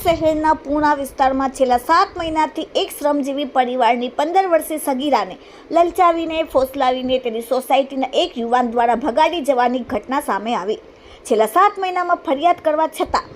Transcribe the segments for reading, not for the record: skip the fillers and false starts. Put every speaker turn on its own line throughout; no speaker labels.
શહેરના પૂણા વિસ્તારમાં છેલ્લા 7 મહિનાથી એક શ્રમજીવી પરિવારની 15 વર્ષીય સગીરાને લલચાવીને ફોસલાવીને તેની સોસાયટીના એક યુવાન દ્વારા ભગાડી જવાની ઘટના સામે આવી। છેલ્લા 7 મહિનામાં ફરિયાદ કરવા છતાં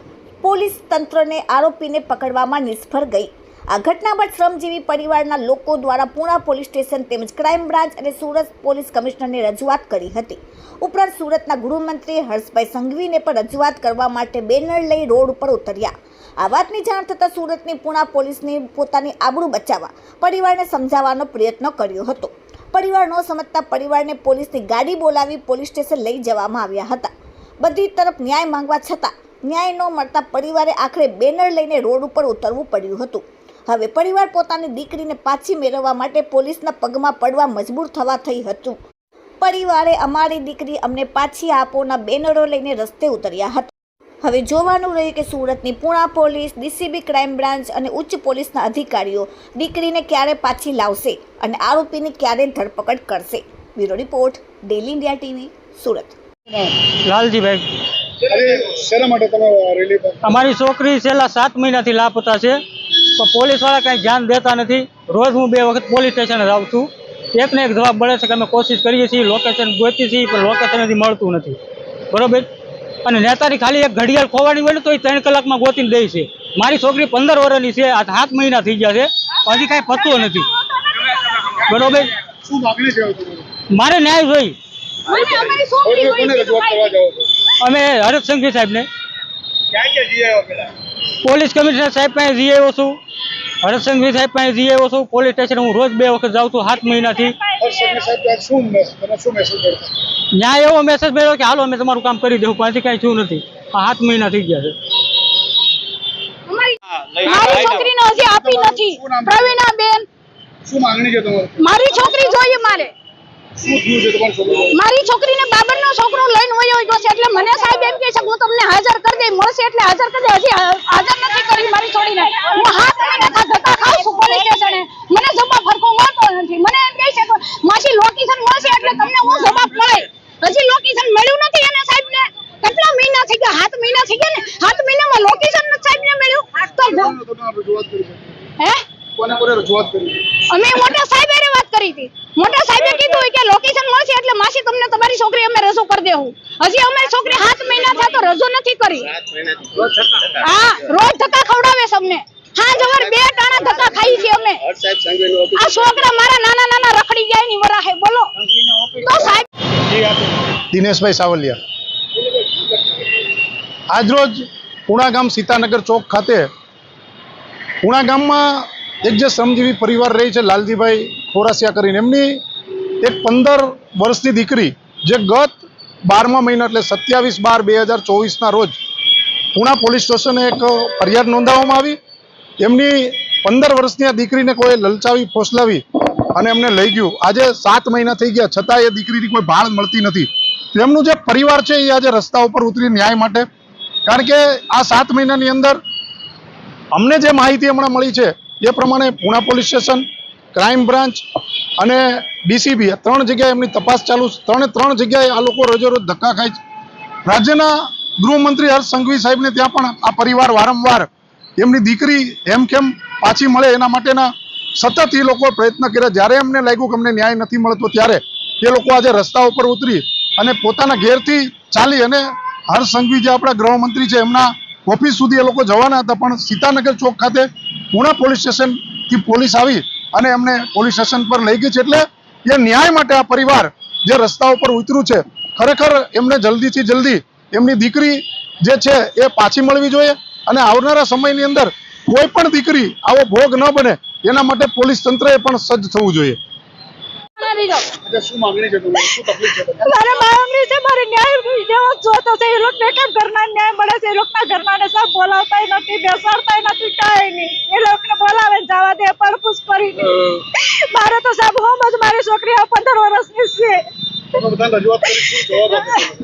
પોલીસ તંત્રને આરોપીને પકડવામાં નિષ્ફળ ગઈ। આ ઘટના બાદ શ્રમજીવી પરિવારના લોકો દ્વારા પૂણા પોલીસ સ્ટેશન તેમજ ક્રાઇમ બ્રાન્ચ અને સુરત પોલીસ કમિશનરને રજૂઆત કરી હતી। ઉપરાંત સુરતના ગૃહમંત્રી હર્ષભાઈ સંઘવીને પણ રજૂઆત કરવા માટે બેનર લઈ રોડ ઉપર ઉતર્યા। આ વાતની જાણ થતાં સુરતની પૂણા પોલીસને પોતાની આબરૂ બચાવવા પરિવારને સમજાવવાનો પ્રયત્ન કર્યો હતો। પરિવાર ન સમજતા પરિવારને પોલીસની ગાડી બોલાવી પોલીસ સ્ટેશન લઈ જવામાં આવ્યા હતા। બધી તરફ ન્યાય માંગવા છતાં ન્યાય ન મળતા પરિવારે આખરે બેનર લઈને રોડ ઉપર ઉતરવું પડ્યું હતું। હવે પરિવાર પોતાની દીકરીને પાછી મેળવવા માટે પોલીસના પગમાં પડવા મજબૂર થવા થઈ હતું। પરિવારે અમારી દીકરી અમને પાછી આપોના બેનરો લઈને રસ્તે ઉતર્યા હતા। હવે જોવાનું રહ્યું કે સુરતની Puna police, DCB crime branch અને ઉચ્ચ પોલીસના અધિકારીઓ દીકરીને ક્યારે પાછી લાવશે અને આરોપીની ક્યારે ધરપકડ કરશે। Bureau report, daily India TV, Surat.
Laljibhai, અમારી છોકરી છેલ્લા 7 મહિનાથી લાપતા છે, પણ પોલીસવાળા કાંઈ ધ્યાન દેતા નથી। રોજ હું 2 વખત પોલીસ સ્ટેશને જાઉં છું, એકને એક જવાબ મળે છે કે અમે કોશિશ કરીએ છીએ, લોકેશન ગોતીએ છીએ, પણ લોકેશન હજી મળતું નથી, બરોબર। અને નેતાની ખાલી એક ઘડિયાળ ખોવાની હોય ને તો એ 3 કલાકમાં ગોતીને દે છે। મારી છોકરી 15 વર્ષની છે, આ 7 મહિના થઈ ગયા છે, હજી કાંઈ પતો નથી, બરોબર। મારે ન્યાય જોઈ। અમે હર્ષ સંઘવી સાહેબને, પોલીસ કમિશનર સાહેબ પાસે જઈ આવ્યો છું, હર્ષ સંઘવી સાહેબ પાસે જઈ આવ્યો છું, પોલીસ સ્ટેશન હું રોજ 2 વખત જાઉં છું 7 મહિનાથી। ન્યાય એવો મેસેજ મળ્યો કે હાલો અમે તમારું કામ કરી દઉં, પણ હજી કાંઈ થયું નથી। આ 7 મહિના થઈ ગયા છે।
મારી છોકરીને હજી આપી નથી। પ્રવીણા બેન,
શું માંગણી છે તમારી?
મારી છોકરી જોઈએ મારે।
શું થયું છે તમારી છોકરીને?
મારી છોકરીને બાબરનો છોકરો લઈને વયો ગયો છે, એટલે મને સાહેબ એમ કહે છે હું તમને હાજર કરી દઈ, મળશે એટલે હાજર કરી દે। હજી હાજર નથી કરી મારી છોડીને। હું 7 મહિના ધક્કા ખાઉં છું પોલીસ સ્ટેશને, મને જવાબ ફરકો મળતો નથી। મને એમ કહે છે કે માસી લોકેશન મળશે એટલે તમને હું જવાબ મળે। હજી લોકેશન મળ્યું નથી એને સાહેબને। કેટલા મહિના થઈ ગયા? 7 મહિના થઈ ગયા ને। 7 મહિનામાં લોકેશન નથી સાહેબને મળ્યું તો હે
કોને રજૂઆત કરી?
અમે મોટા સાહેબ હારે વાત કરી હતી। મોટા સાહેબે કીધું કે લોકેશન મળશે એટલે માસી તમને તમારી છોકરી અમે રજૂ કરી દેવું। હજી અમારી છોકરી 7 મહિના થયા તો રજૂ નથી કરી। હા, રોજ ધક્કા ખવડાવે છે અમને। હા, જવાર 2 ટાણા ધક્કા ખાઈ છે અમે। આ છોકરા મારા નાના નાના રખડી ગયા ની વરાહે બોલો તો સાહેબ।
દિનેશભાઈ સાવલિયા, આજરોજ પૂણા ગામ સીતાનગર ચોક ખાતે પૂણા ગામમાં એક જે શ્રમજીવી પરિવાર રહી છે, લાલજીભાઈ ખોરાસિયા કરીને, એમની એક 15 વર્ષની દીકરી જે ગત 12મા મહિના એટલે 27/12/2024ના રોજ પૂણા પોલીસ સ્ટેશને એક ફરિયાદ નોંધાવવામાં આવી। એમની 15 વર્ષની આ દીકરીને કોઈ લલચાવી ફોસલાવી અને એમને લઈ ગયું। આજે 7 મહિના થઈ ગયા છતાં એ દીકરીની કોઈ ભાળ મળતી નથી। તેમનું જે પરિવાર છે એ આજે રસ્તા ઉપર ઉતરી ન્યાય માટે, કારણ કે આ 7 મહિનાની અંદર અમને જે માહિતી હમણાં મળી છે એ પ્રમાણે Puna police station, crime branch અને ડીસીબી 3 જગ્યાએ એમની તપાસ ચાલુ છે। 3 જગ્યાએ આ લોકો રોજે રોજ ધક્કા ખાય છે। રાજ્યના ગૃહમંત્રી હર્ષ સંઘવી સાહેબને ત્યાં પણ આ પરિવાર વારંવાર એમની દીકરી હેમખેમ પાછી મળે એના માટેના સતત એ લોકો પ્રયત્ન કર્યા। જ્યારે એમને લાગ્યું કે અમને ન્યાય નથી મળતો ત્યારે એ લોકો આજે રસ્તા ઉપર ઉતરી અને પોતાના ઘેરથી ચાલી અને હર્ષ સંઘવી જે આપણા ગૃહમંત્રી છે એમના ઓફિસ સુધી એ લોકો જવાના હતા, પણ સીતાનગર ચોક ખાતે પૂણા પોલીસ સ્ટેશનથી પોલીસ આવી અને એમને પોલીસ સ્ટેશન પર લઈ ગઈ છે। એટલે એ ન્યાય માટે આ પરિવાર જે રસ્તા ઉપર ઉતર્યું છે, ખરેખર એમને જલ્દીથી જલ્દી એમની દીકરી જે છે એ પાછી મળવી જોઈએ અને આવનારા સમયની અંદર કોઈ પણ દીકરી આવો ભોગ ન બને એના માટે પોલીસ તંત્રએ પણ સજ્જ થવું જોઈએ।
શું માંગણી છે તમારી? શું તકલીફ છે?
મારે માંગણી છે, મારે ન્યાય જેવો જોતો છે। એ લોકોને કેમ ઘરના ન્યાય મળે છે? એ લોકોના ઘરનાને સાહેબ બોલાવતાય નથી, બેસાડતાય નથી, કાંઈ નહીં। એ લોકોને બોલાવે જવા દે પડપૂછ કરીને। મારે તો સાહેબ હોમ જ મારી છોકરી 15 વર્ષની છે।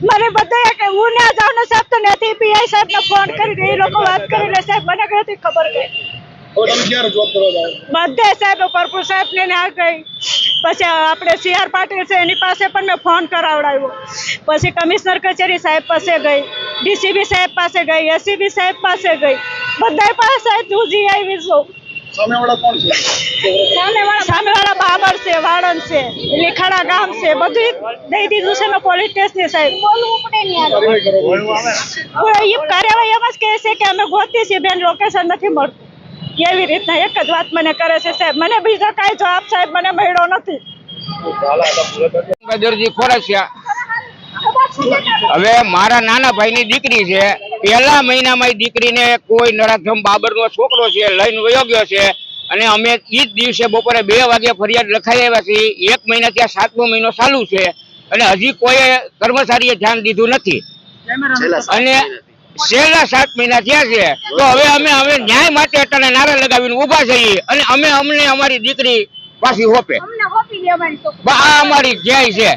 મને બધા કે હું ના જાઉં ને સાહેબ તો નથી, પીઆઈ સાહેબને ફોન કરીને એ લોકો વાત કરીને સાહેબ મને કઈ ખબર ગઈ। બધે સાહેબ પરપુર સાહેબ ને આ ગઈ, પછી આપણે CR પાટીલ છે એની પાસે પણ મેં ફોન કરાવડાવ્યો, પછી કમિશનર કચેરી સાહેબ પાસે ગઈ, ડીસીબી સાહેબ પાસે ગઈ, એસીબી સાહેબ પાસે ગઈ, બધા પાસે તુજી આવી છું
સામેવાળા કોણ છે?
સામેવાળા બાબર છે વાળંદ છે લીખાડા ગામ છે બધું દઈ દીધું છે પોલીસ સ્ટેશન સાહેબ
કાર્યવાહી કરો
એ કાર્યવાહી એમ જ કહે છે કે અમે ગોતી છીએ બેન લોકેશન નથી મળતું એવી રીતના એક જ વાત મને કરે છે સાહેબ મને બીજો કાંઈ જવાબ સાહેબ મને મળ્યો નથી
દરજી ખોરસિયા હવે મારા નાના ભાઈની દીકરી છે પહેલા મહિનામાં એ દીકરીને કોઈ નરાધમ બાબરનો છોકરો છે લઈને વયો ગયો છે અને અમે ઈ જ દિવસે બપોરે 2 વાગે ફરિયાદ લખાઈ આવ્યા છીએ 1 મહિનાથી આ 7મો મહિનો ચાલુ છે અને હજી કોઈ કર્મચારીએ ધ્યાન દીધું નથી અને છેલ્લા 7 મહિના થયા છે તો હવે અમે ન્યાય માટે અટાણે નારા લગાવીને ઊભા છીએ અને અમને અમારી દીકરી પાછી હોપે આ અમારી ધ્યેય છે